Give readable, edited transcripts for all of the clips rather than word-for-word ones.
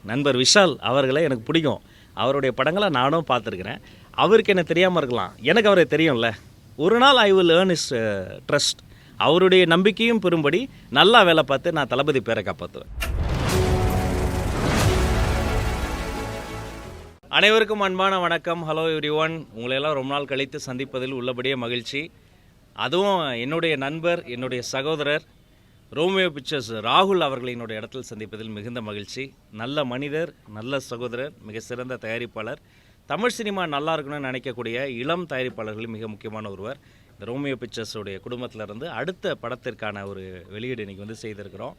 நண்பர் விஷால் அவர்களை எனக்கு பிடிக்கும். அவருடைய படங்களை நானும் பார்த்துருக்கிறேன். அவருக்கு என்ன தெரியாமல் இருக்கலாம், எனக்கு அவரை தெரியும்ல. ஒரு நாள் I will earn is trust. அவருடைய நம்பிக்கையும் பெறும்படி நல்லா வேலை பார்த்து நான் தளபதி பேரை காப்பாற்றுவேன். அனைவருக்கும் அன்பான வணக்கம். Hello every one. உங்களையெல்லாம் ரொம்ப நாள் கழித்து சந்திப்பதில் உள்ளபடியே மகிழ்ச்சி. அதுவும் என்னுடைய நண்பர், என்னுடைய சகோதரர் ரோமியோ பிக்சர்ஸ் ராகுல் அவர்களை என்னுடைய இடத்தில் சந்திப்பதில் மிகுந்த மகிழ்ச்சி. நல்ல மனிதர், நல்ல சகோதரர், மிக சிறந்த தயாரிப்பாளர். தமிழ் சினிமா நல்லா இருக்கணும்னு நினைக்கக்கூடிய இளம் தயாரிப்பாளர்கள் மிக முக்கியமான ஒருவர். இந்த ரோமியோ பிக்சர்ஸுடைய குடும்பத்திலேருந்து அடுத்த படத்திற்கான ஒரு வெளியீடு இன்றைக்கி செய்திருக்கிறோம்.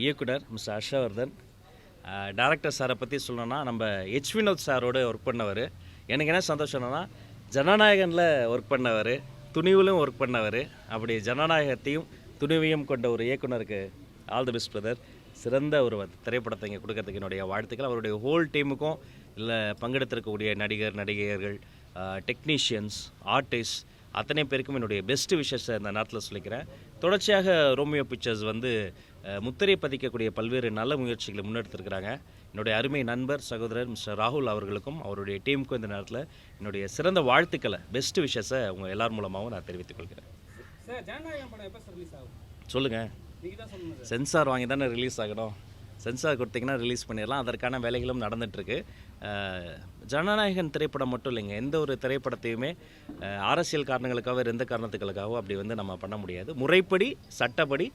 இயக்குனர் மிஸ்டர் ஹர்ஷவர்தன். டைரக்டர் சாரை பற்றி சொல்லணும்னா, நம்ம ஹெச் வினோத் சாரோடு ஒர்க் பண்ணவர். எனக்கு என்ன சந்தோஷம்னா, ஜனநாயகனில் ஒர்க் பண்ணவர், துணிவிலும் ஒர்க் பண்ணவர். அப்படி ஜனநாயகத்தையும் துணிவையும் கொண்ட ஒரு இயக்குனருக்கு ஆல் தி பெஸ்ட் பிரதர். சிறந்த ஒரு திரைப்படத்தை இங்கே கொடுக்கறதுக்கு என்னுடைய வாழ்த்துக்கள். அவருடைய ஹோல் டீமுக்கும், இல்லை பங்கெடுத்திருக்கக்கூடிய நடிகர்கள், டெக்னீஷியன்ஸ், ஆர்டிஸ்ட் அத்தனை பேருக்கும் என்னுடைய பெஸ்ட் விஷஸை இந்த நேரத்தில் சொல்லிக்கிறேன். தொடர்ச்சியாக ரோமியோ பிக்சர்ஸ் முத்திரை பதிக்கக்கூடிய பல்வேறு நல்ல முயற்சிகளை முன்னெடுத்திருக்கிறாங்க. என்னுடைய அருமை நண்பர், சகோதரர் மிஸ்டர் ராகுல் அவர்களுக்கும் அவருடைய டீமுக்கும் இந்த நேரத்தில் என்னுடைய சிறந்த வாழ்த்துக்களை, பெஸ்ட் விஷஸை உங்கள் எல்லார் மூலமாகவும் நான் தெரிவித்துக் கொள்கிறேன். சொல்லுங்கள். சென்சார் வாங்கி தானே ரிலீஸ் ஆகணும். சென்சார் கொடுத்தீங்கன்னா ரிலீஸ் பண்ணிடலாம். அதற்கான வேலைகளும் நடந்துகிட்ருக்கு. ஜனநாயகன் திரைப்படம் மட்டும் இல்லைங்க, எந்த ஒரு திரைப்படத்தையுமே அரசியல் காரணங்களுக்காக, எந்த காரணத்துக்களுக்காகவோ அப்படி நம்ம பண்ண முடியாது. முறைப்படி, சட்டப்படி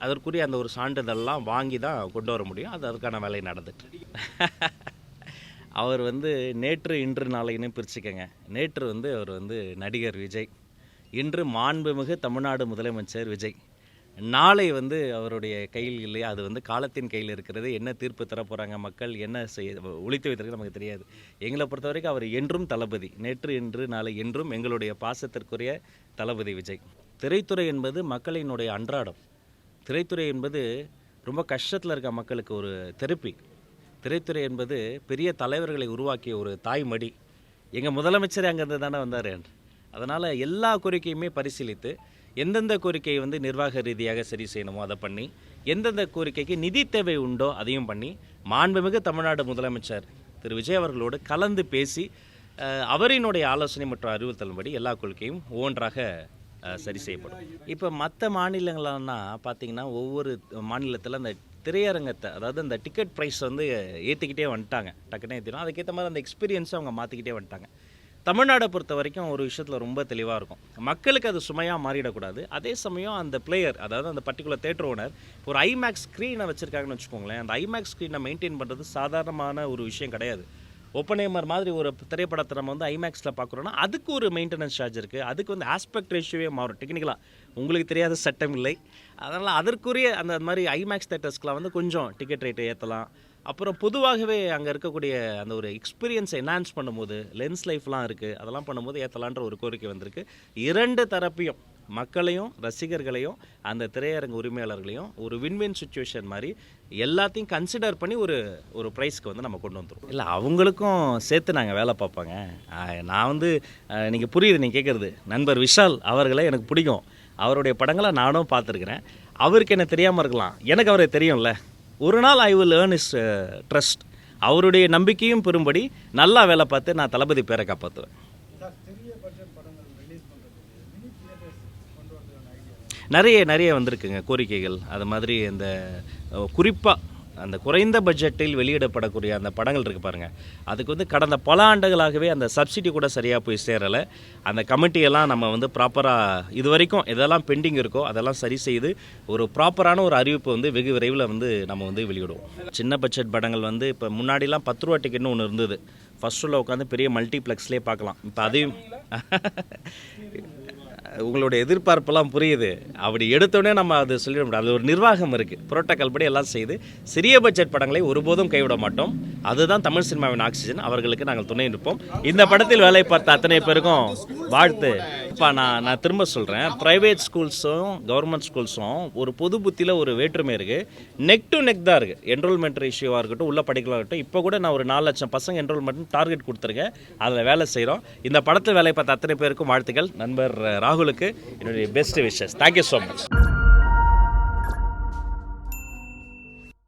அதற்குரிய அந்த ஒரு சான்றிதழெல்லாம் வாங்கி தான் கொண்டு வர முடியும். அதற்கான வேலை நடந்துட்டு. அவர் நேற்று, இன்று, நாளைன்னு பிரிச்சுக்கங்க. நேற்று அவர் நடிகர் விஜய். இன்று மாண்புமிகு தமிழ்நாடு முதலமைச்சர் விஜய். நாளை அவருடைய கையில் இல்லையா, அது காலத்தின் கையில் இருக்கிறது. என்ன தீர்ப்பு தர போகிறாங்க மக்கள், என்ன ஒழித்து வைத்திருக்கு நமக்கு தெரியாது. எங்களை பொறுத்த வரைக்கும் அவர் என்றும் தளபதி. நேற்று, இன்று, நாளை என்றும் எங்களுடைய பாசத்திற்குரிய தளபதி விஜய். திரைத்துறை என்பது மக்களினுடைய அன்றாடம். திரைத்துறை என்பது ரொம்ப கஷ்டத்தில் இருக்க மக்களுக்கு ஒரு தெரப்பி. திரைத்துறை என்பது பெரிய தலைவர்களை உருவாக்கிய ஒரு தாய்மடி. எங்கள் முதலமைச்சர் அங்கேருந்து தானே வந்தார். அதனால் எல்லா கோரிக்கையுமே பரிசீலித்து, எந்தெந்த கோரிக்கையை நிர்வாக ரீதியாக சரி செய்யணுமோ அதை பண்ணி, எந்தெந்த கோரிக்கைக்கு நிதி தேவை உண்டோ அதையும் பண்ணி, மாண்புமிகு தமிழ்நாடு முதலமைச்சர் திரு விஜய் அவர்களோடு கலந்து பேசி அவரினுடைய ஆலோசனை மற்றும் அறிவுறுத்தலின்படி எல்லா கோரிக்கையும் ஒவ்வொன்றாக சரி செய்யப்படும். இப்போ மற்ற மாநிலங்கள்னா பார்த்திங்கன்னா, ஒவ்வொரு மாநிலத்தில் அந்த திரையரங்கத்தை, அதாவது அந்த டிக்கெட் ப்ரைஸ் ஏற்றிக்கிட்டே வந்துட்டாங்க. டக்குன்னு ஏற்றிடும். அதுக்கேற்ற மாதிரி அந்த எக்ஸ்பீரியன்ஸை அவங்க மாற்றிக்கிட்டே வந்துட்டாங்க. தமிழ்நாடை பொறுத்த வரைக்கும் ஒரு விஷயத்தில் ரொம்ப தெளிவாக இருக்கும். மக்களுக்கு அது சுமையாக மாறிடக்கூடாது. அதே சமயம் அந்த பிளேயர், அதாவது அந்த பர்டிகுலர் தேட்டர் ஓனர் ஒரு ஐமேக்ஸ் ஸ்க்ரீனை வச்சுருக்காங்கன்னு வச்சுக்கோங்களேன். அந்த ஐமேக்ஸ் ஸ்க்ரீனை மெயின்டைன் பண்ணுறது சாதாரணமான ஒரு விஷயம் கிடையாது. ஓப்பனேமர் மாதிரி ஒரு திரைப்படத்தை நம்ம ஐமேக்ஸில் பார்க்குறோன்னா அதுக்கு ஒரு மெயின்டெனன்ஸ் சார்ஜ் இருக்குது. அதுக்கு ஆஸ்பெக்ட் ரேஷியோவே மாறும். டெக்னிக்கலாக உங்களுக்கு தெரியாத சட்டம் இல்லை. அதனால் அதற்குரிய அந்த மாதிரி ஐமேக்ஸ் தேட்டர்ஸ்க்கெலாம் கொஞ்சம் டிக்கெட் ரேட்டை ஏற்றலாம். அப்புறம் பொதுவாகவே அங்கே இருக்கக்கூடிய அந்த ஒரு எக்ஸ்பீரியன்ஸை என்ஹான்ஸ் பண்ணும்போது லென்ஸ் லைஃப்லாம் இருக்குது, அதெல்லாம் பண்ணும்போது ஏற்றலான்ற ஒரு கோரிக்கை வந்திருக்கு. இரண்டு தரப்பையும், மக்களையும் ரசிகர்களையும் அந்த திரையரங்கு உரிமையாளர்களையும் ஒரு வின்வின் சுச்சுவேஷன் மாதிரி எல்லாத்தையும் கன்சிடர் பண்ணி ஒரு ப்ரைஸ்க்கு நம்ம கொண்டு வந்துடுவோம். இல்லை, அவங்களுக்கும் சேர்த்து நாங்கள் வேலை பார்ப்பாங்க. நான் நீங்கள் புரியுது நீங்கள் கேட்குறது. நண்பர் விஷால் அவர்களை எனக்கு பிடிக்கும். அவருடைய படங்களை நானும் பார்த்துருக்குறேன். அவருக்கு என்ன தெரியாமல் இருக்கலாம், எனக்கு அவரை தெரியும்ல. ஒரு நாள் I will earn is trust. அவருடைய நம்பிக்கையும் பெறும்படி நல்லா வேலை பார்த்து நான் தளபதி பேரை காப்பாற்றுவேன். நிறைய வந்திருக்குங்க கோரிக்கைகள். அது மாதிரி இந்த குறிப்பாக அந்த குறைந்த பட்ஜெட்டில் வெளியிடப்படக்கூடிய அந்த படங்கள் இருக்குது பாருங்கள். அதுக்கு கடந்த பல ஆண்டுகளாகவே அந்த சப்சிடி கூட சரியாக போய் சேரலை. அந்த கமிட்டியெல்லாம் நம்ம ப்ராப்பராக இது வரைக்கும் எதெல்லாம் பெண்டிங் இருக்கோ அதெல்லாம் சரி செய்து ஒரு ப்ராப்பரான ஒரு அறிவிப்பு வெகு விரைவில் நம்ம வெளியிடுவோம். சின்ன பட்ஜெட் படங்கள் இப்போ முன்னாடிலாம் 10 ரூபா டிக்கெட்னு ஒன்று இருந்தது. ஃபஸ்ட் ஷோவில் உட்காந்து பெரிய மல்டிப்ளெக்ஸ்லேயே பார்க்கலாம். இப்போ அதையும் உங்களுடைய எதிர்பார்ப்பெல்லாம் புரியுது. அப்படி எடுத்தோடனே நம்ம அது சொல்லிட முடியாது. அது ஒரு நிர்வாகம் இருக்குது. புரோட்டோக்கால் படி எல்லாம் செய்து சிறிய பட்ஜெட் படங்களை ஒருபோதும் கைவிட மாட்டோம். அதுதான் தமிழ் சினிமாவின் ஆக்சிஜன். அவர்களுக்கு நாங்கள் துணை நிற்போம். இந்த படத்தில் வேலை பார்த்த அத்தனை பேருக்கும் வாழ்த்து. இப்போ நான் திரும்ப சொல்கிறேன், ப்ரைவேட் ஸ்கூல்ஸும் கவர்மெண்ட் ஸ்கூல்ஸும் ஒரு பொது புத்தியில் ஒரு வேற்றுமை இருக்குது. நெக் டு நெக் தான் இருக்குது. என்ரோல்மெண்ட் ரேஷியோவாக இருக்கட்டும், உள்ள படிக்கலாம் இருக்கட்டும். இப்போ கூட நான் ஒரு 4 லட்சம் பசங்க என்ரோல்மெண்ட் டார்கெட் கொடுத்துருக்கேன். அதில் வேலை செய்கிறோம். இந்த படத்தில் வேலை பார்த்த அத்தனை பேருக்கும் வாழ்த்துக்கள். நண்பர் ராகுலுக்கு என்னுடைய best wishes. Thank you so much.